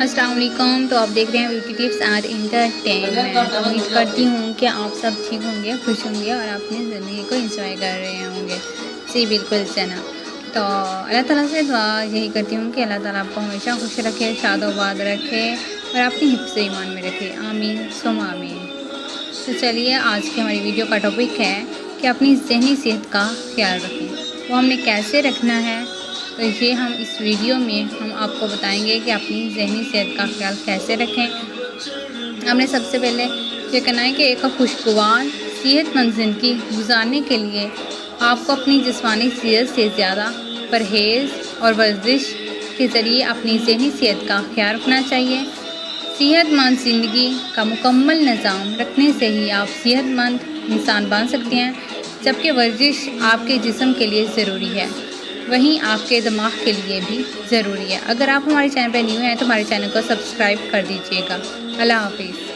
السلام علیکم. تو آپ دیکھ رہے ہیں بیوٹی ٹپس اینڈ انٹرٹینمنٹ. امید کرتی ہوں کہ آپ سب ٹھیک ہوں گے, خوش ہوں گے اور اپنی زندگی کو انجوائے کر رہے ہوں گے. جی بالکل جناب. تو اللہ تعالیٰ سے دعا یہی کرتی ہوں کہ اللہ تعالیٰ آپ کو ہمیشہ خوش رکھے, شاد و آباد رکھے اور اپنی حفظ ایمان میں رکھے. آمین ثم آمین. تو چلیے آج کی ہماری ویڈیو کا ٹاپک ہے کہ اپنی ذہنی صحت کا خیال رکھیں. وہ ہم نے کیسے رکھنا ہے, تو یہ ہم اس ویڈیو میں ہم آپ کو بتائیں گے کہ اپنی ذہنی صحت کا خیال کیسے رکھیں. ہم نے سب سے پہلے یہ کرنا ہے کہ ایک خوشگوار صحت مند زندگی گزارنے کے لیے آپ کو اپنی جسمانی صحت سے زیادہ پرہیز اور ورزش کے ذریعے اپنی ذہنی صحت کا خیال رکھنا چاہیے. صحت مند زندگی کا مکمل نظام رکھنے سے ہی آپ صحت مند انسان بن سکتے ہیں, جبکہ ورزش آپ کے جسم کے لیے ضروری ہے, وہیں آپ کے دماغ کے لیے بھی ضروری ہے. اگر آپ ہمارے چینل پہ نیو ہیں تو ہمارے چینل کو سبسکرائب کر دیجیے گا. اللہ حافظ.